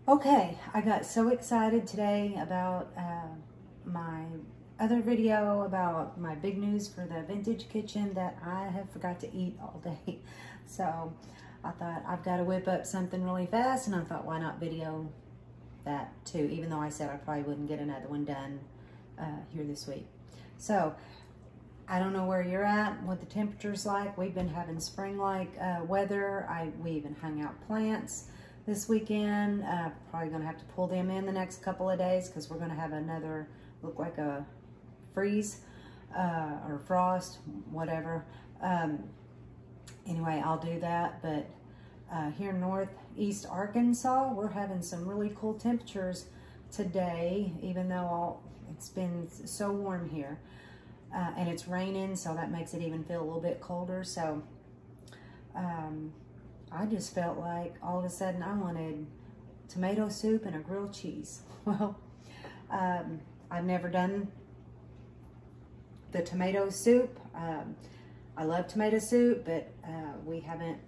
Okay, I got so excited today about my other video about my big news for the vintage kitchen that I have forgot to eat all day. So I thought I've got to whip up something really fast, and I thought, why not video that too, even though I said I probably wouldn't get another one done here this week. So I don't know where you're at, what the temperature's like. We've been having spring-like weather. We even hung out plants this weekend. Probably gonna have to pull them in the next couple of days because we're gonna have another, look like a freeze or frost, whatever. Anyway, I'll do that. But here in northeast Arkansas, we're having some really cool temperatures today, even though it's been so warm here. And it's raining, so that makes it even feel a little bit colder. So I just felt like all of a sudden I wanted tomato soup and a grilled cheese. Well, I've never done the tomato soup. I love tomato soup, but we haven't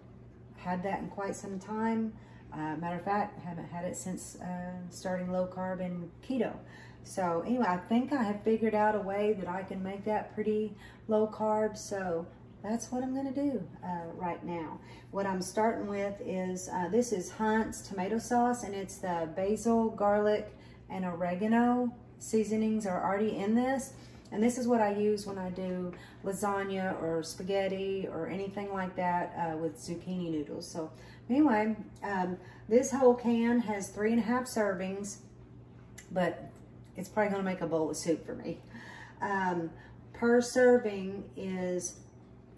had that in quite some time. Matter of fact, I haven't had it since starting low carb and keto. So anyway, I think I have figured out a way that I can make that pretty low carb. So that's what I'm gonna do right now. What I'm starting with is, this is Hunt's tomato sauce, and it's the basil, garlic, and oregano seasonings are already in this. And this is what I use when I do lasagna or spaghetti or anything like that with zucchini noodles. So anyway, this whole can has 3.5 servings, but it's probably gonna make a bowl of soup for me. Per serving is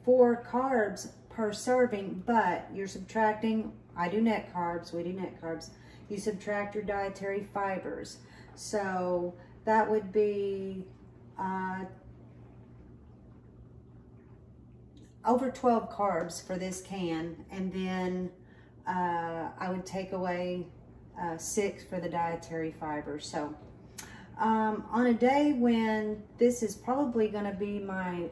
4 carbs per serving, but you're subtracting, I do net carbs, we do net carbs. You subtract your dietary fibers. So that would be over 12 carbs for this can, and then I would take away 6 for the dietary fibers. So on a day when this is probably going to be my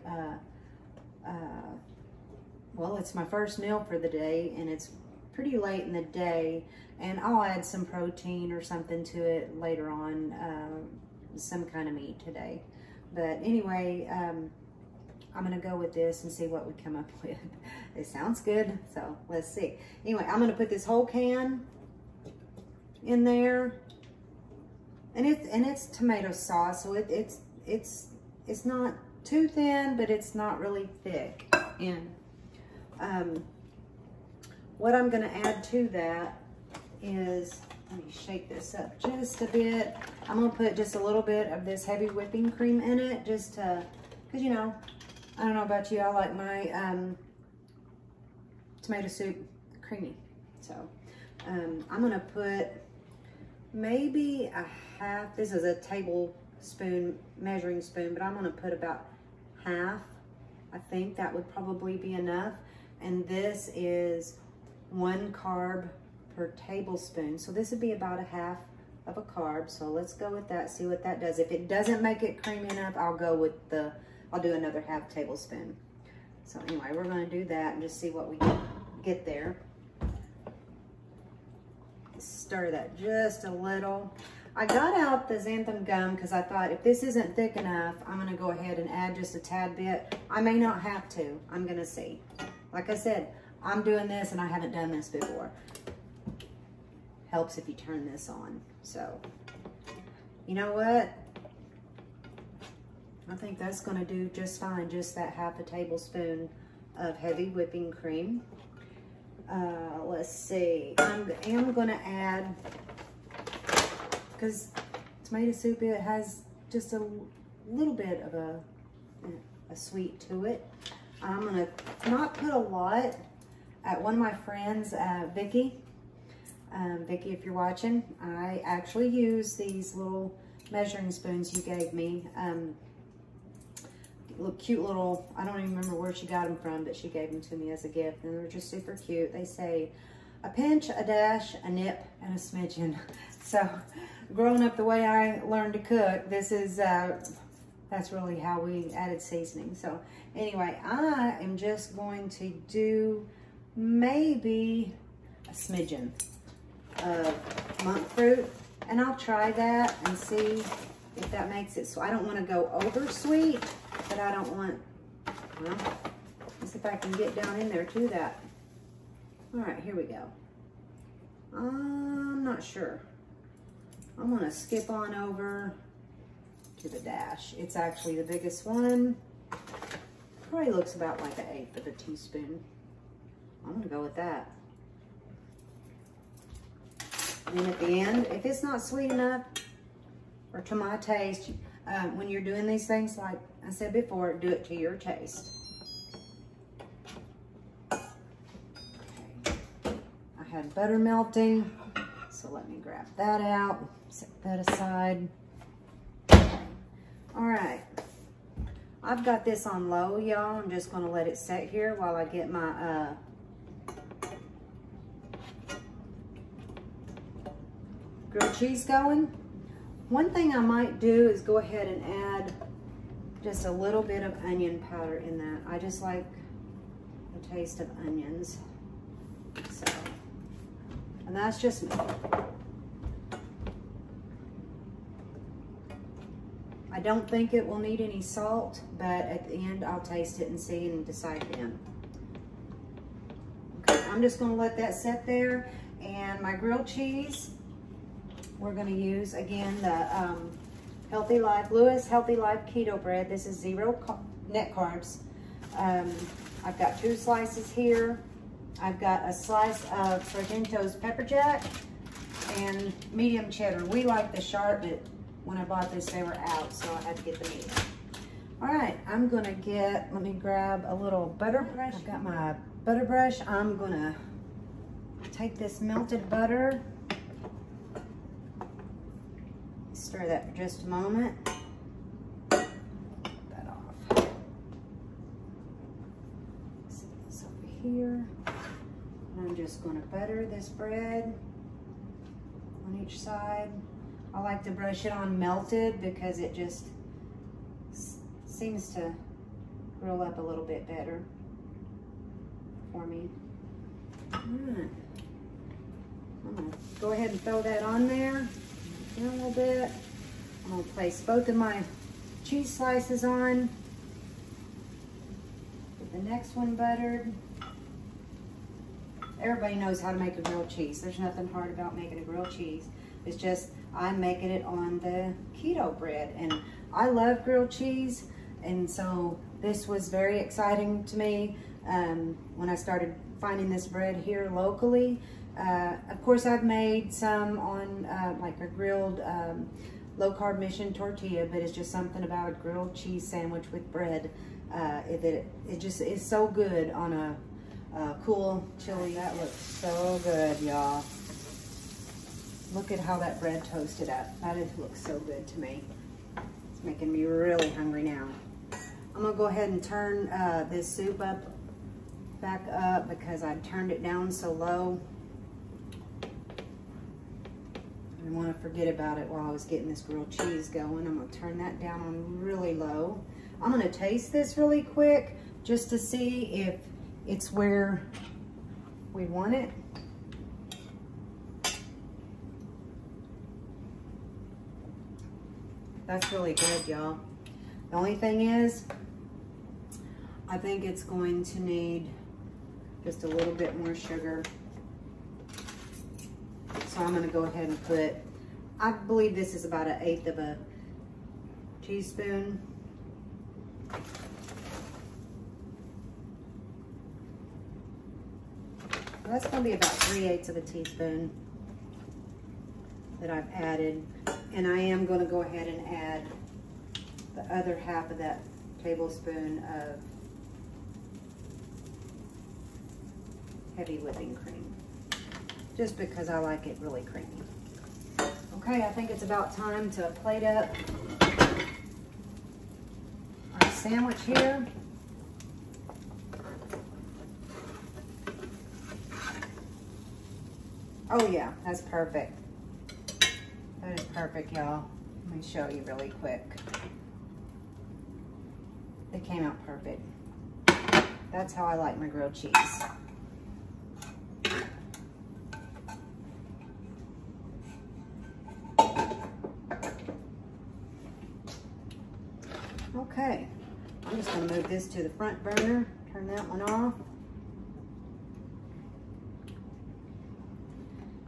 well, it's my first meal for the day, and it's pretty late in the day, and I'll add some protein or something to it later on, some kind of meat today. But anyway, I'm gonna go with this and see what we come up with. It sounds good, so let's see. Anyway, I'm gonna put this whole can in there, and it's tomato sauce, so it's not too thin, but it's not really thick. And what I'm gonna add to that is, let me shake this up just a bit. I'm gonna put just a little bit of this heavy whipping cream in it, just to, cause you know, I don't know about you, I like my tomato soup creamy. So I'm gonna put maybe a half, this is a tablespoon measuring spoon, but I'm gonna put about half. I think that would probably be enough. And this is 1 carb per tablespoon. So this would be about a half of a carb. So let's go with that, see what that does. If it doesn't make it creamy enough, I'll do another half tablespoon. So anyway, we're gonna do that and just see what we get there. Stir that just a little. I got out the xanthan gum because I thought if this isn't thick enough, I'm gonna go ahead and add just a tad bit. I may not have to, I'm gonna see. Like I said, I'm doing this and I haven't done this before. Helps if you turn this on. So, you know what? I think that's gonna do just fine, just that half a tablespoon of heavy whipping cream. Let's see, I am gonna add, because tomato soup, it has just a little bit of a sweet to it. I'm gonna not put a lot. One of my friends, Vicky, if you're watching, I actually use these little measuring spoons you gave me. Cute little, I don't even remember where she got them from, but she gave them to me as a gift, and they're just super cute. They say a pinch, a dash, a nip, and a smidgen. So growing up the way I learned to cook, this is, that's really how we added seasoning. So anyway, I am just going to do maybe a smidgen. of monk fruit, and I'll try that and see if that makes it so. I don't want to go over sweet, but I don't want, well, let's see if I can get down in there to that. All right, here we go. I'm not sure. I'm gonna skip on over to the dash. It's actually the biggest one. Probably looks about like 1/8 of a teaspoon. I'm gonna go with that. And then at the end, if it's not sweet enough, or to my taste, when you're doing these things, like I said before, do it to your taste. Okay. I had butter melting, so let me grab that out, set that aside. All right, I've got this on low, y'all. I'm just gonna let it set here while I get my grilled cheese going. One thing I might do is go ahead and add just a little bit of onion powder in that. I just like the taste of onions. So, and that's just me. I don't think it will need any salt, but at the end I'll taste it and see and decide then. Okay, I'm just gonna let that set there. And my grilled cheese, we're gonna use, again, the Healthy Life, Lewis Healthy Life Keto bread. This is 0 net carbs. I've got 2 slices here. I've got a slice of Sargento's Pepper Jack and medium cheddar. We like the sharp, but when I bought this, they were out, so I had to get the medium. All right, I'm gonna get, let me grab a little butter brush. I've got my butter brush. I'm gonna take this melted butter, stir that for just a moment. Get that off. Set this over here. And I'm just gonna butter this bread on each side. I like to brush it on melted because it just seems to grill up a little bit better for me. All right. I'm gonna go ahead and throw that on there. A little bit. I'm gonna place both of my cheese slices on. Get the next one buttered. Everybody knows how to make a grilled cheese. There's nothing hard about making a grilled cheese. It's just I'm making it on the keto bread, and I love grilled cheese, and so this was very exciting to me when I started finding this bread here locally. Of course, I've made some on like a grilled low-carb mission tortilla, but it's just something about a grilled cheese sandwich with bread. It just is so good on a cool chili. That looks so good, y'all. Look at how that bread toasted up. That looks so good to me. It's making me really hungry now. I'm gonna go ahead and turn this soup back up because I turned it down so low. I didn't want to forget about it while I was getting this grilled cheese going. I'm gonna turn that down on really low. I'm gonna taste this really quick just to see if it's where we want it. That's really good, y'all. The only thing is, I think it's going to need just a little bit more sugar. So I'm gonna go ahead and put, I believe this is about 1/8 of a teaspoon. That's gonna be about 3/8 of a teaspoon that I've added. And I am gonna go ahead and add the other half of that tablespoon of heavy whipping cream, just because I like it really creamy. Okay, I think it's about time to plate up our sandwich here. Oh yeah, that's perfect. That is perfect, y'all. Let me show you really quick. It came out perfect. That's how I like my grilled cheese. move this to the front burner, turn that one off.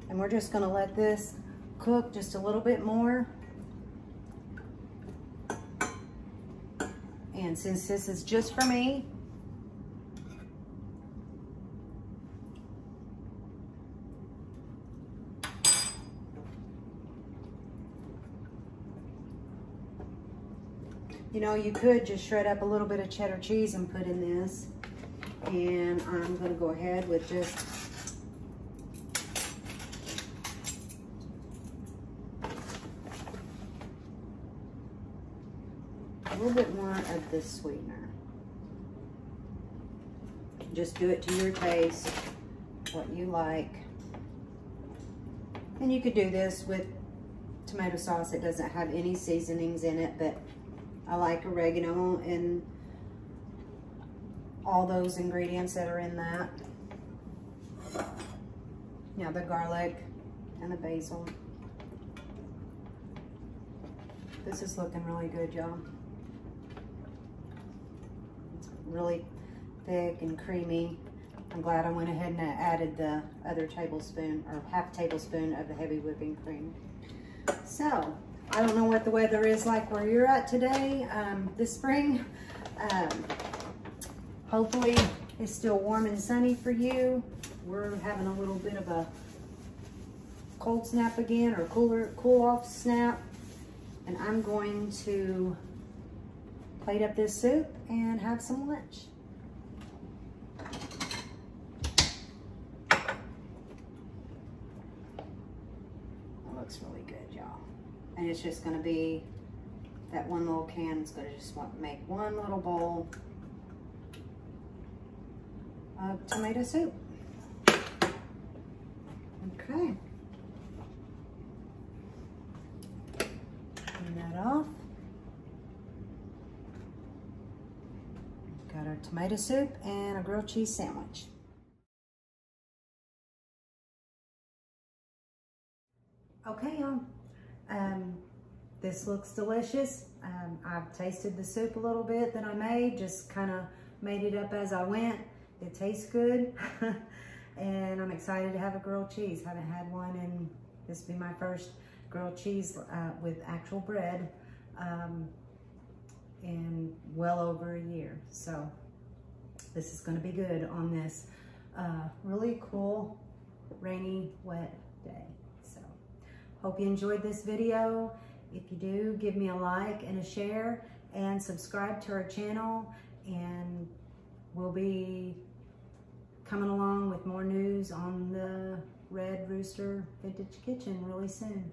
And we're just gonna let this cook just a little bit more. And since this is just for me, you know, you could just shred up a little bit of cheddar cheese and put in this. And I'm gonna go ahead with just a little bit more of this sweetener. Just do it to your taste, what you like. And you could do this with tomato sauce. It doesn't have any seasonings in it, but I like oregano and all those ingredients that are in that. Yeah, the garlic and the basil. This is looking really good, y'all. It's really thick and creamy. I'm glad I went ahead and added the other tablespoon or half tablespoon of the heavy whipping cream. So, I don't know what the weather is like where you're at today, this spring. Hopefully it's still warm and sunny for you. We're having a little bit of a cold snap again, or cool off snap. And I'm going to plate up this soup and have some lunch. That looks really good, y'all. And it's just gonna be, that one little can is gonna just make one little bowl of tomato soup. Okay. Turn that off. Got our tomato soup and a grilled cheese sandwich. Okay, y'all. This looks delicious. I've tasted the soup a little bit that I made, just kind of made it up as I went. It tastes good. And I'm excited to have a grilled cheese. Haven't had one, and this will be my first grilled cheese with actual bread in well over a year. So this is gonna be good on this really cool, rainy, wet day. So hope you enjoyed this video. If you do, give me a like and a share and subscribe to our channel, and we'll be coming along with more news on the Red Rooster Vintage Kitchen really soon.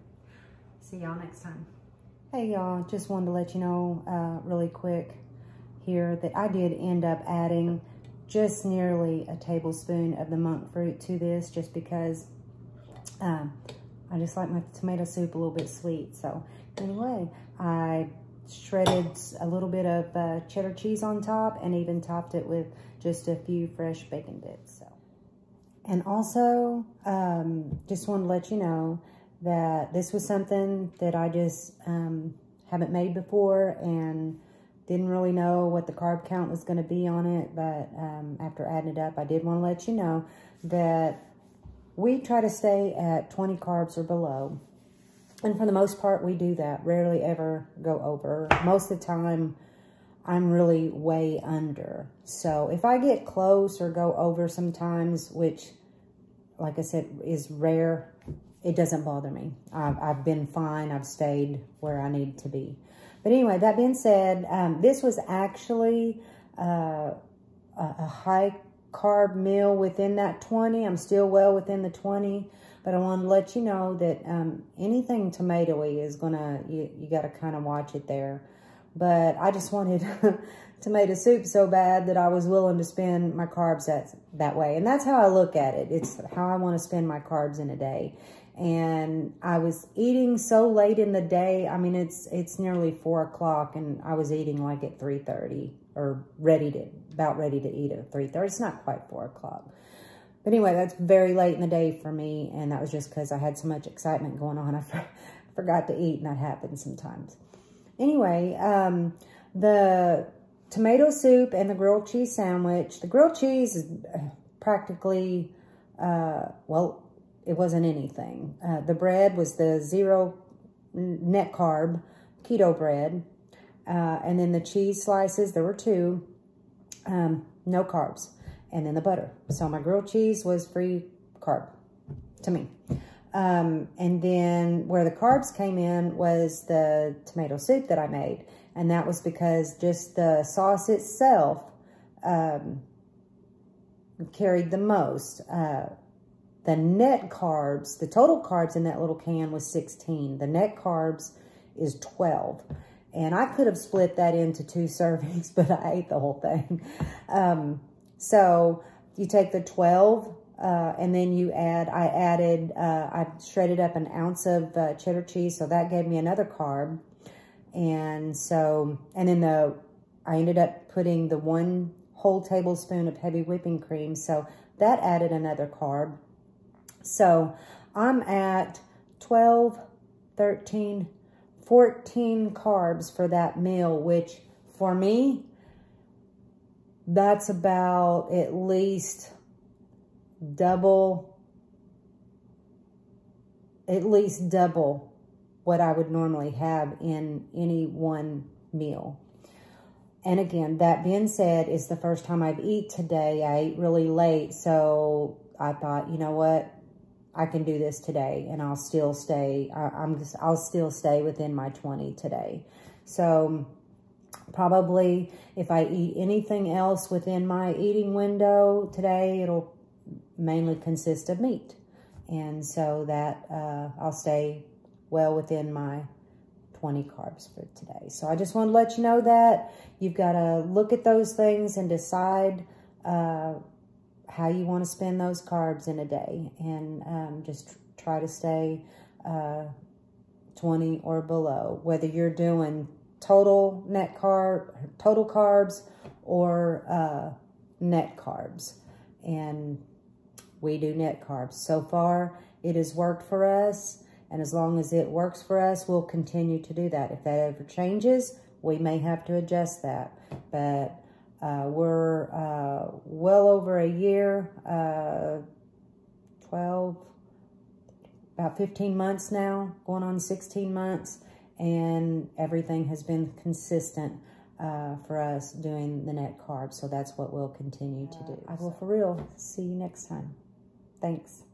See y'all next time. Hey y'all, just wanted to let you know really quick here that I did end up adding just nearly a tablespoon of the monk fruit to this, just because I just like my tomato soup a little bit sweet. So anyway, I shredded a little bit of cheddar cheese on top and even topped it with just a few fresh bacon bits. So, and also just wanted to let you know that this was something that I just haven't made before and didn't really know what the carb count was going to be on it. But after adding it up, I did want to let you know that we try to stay at 20 carbs or below. And for the most part, we do that. Rarely ever go over. Most of the time, I'm really way under. So if I get close or go over sometimes, which, like I said, is rare, it doesn't bother me. I've been fine. I've stayed where I need to be. But anyway, that being said, this was actually a high carb meal within that 20. I'm still well within the 20. But I want to let you know that anything tomatoey is gonna, you got to kind of watch it there. But I just wanted tomato soup so bad that I was willing to spend my carbs that way. And that's how I look at it. It's how I want to spend my carbs in a day. And I was eating so late in the day. I mean, it's nearly 4 o'clock, and I was eating like at 3:30, or about ready to eat at 3:30. It's not quite 4 o'clock. But anyway, that's very late in the day for me, and that was just because I had so much excitement going on. I forgot to eat, and that happens sometimes. Anyway, the tomato soup and the grilled cheese sandwich. The grilled cheese is practically, well, it wasn't anything. The bread was the 0 net carb keto bread. And then the cheese slices, there were 2, no carbs. And then the butter. So my grilled cheese was free carb to me. And then where the carbs came in was the tomato soup that I made. And that was because just the sauce itself carried the most. The net carbs, the total carbs in that little can was 16. The net carbs is 12. And I could have split that into 2 servings, but I ate the whole thing. So you take the 12, and then you add, I shredded up an ounce of cheddar cheese, so that gave me another carb. And so, and then I ended up putting the 1 whole tablespoon of heavy whipping cream, so that added another carb. So I'm at 12, 13, 14 carbs for that meal, which for me, that's about at least double what I would normally have in any one meal. And again, that being said, it's the first time I've eaten today. I ate really late, so I thought, you know what? I can do this today, and I'll still stay. I'll still stay within my 20 today. So probably if I eat anything else within my eating window today, it'll mainly consist of meat, and so that I'll stay well within my 20 carbs for today. So I just want to let you know that you've got to look at those things and decide how you want to spend those carbs in a day, and just try to stay 20 or below, whether you're doing total carbs or net carbs. And we do net carbs. So far, it has worked for us, and as long as it works for us, we'll continue to do that. If that ever changes, we may have to adjust that, but we're well over a year, about 15 months now, going on 16 months, and everything has been consistent for us doing the net carbs. So that's what we'll continue to do. I will for real. See you next time. Thanks.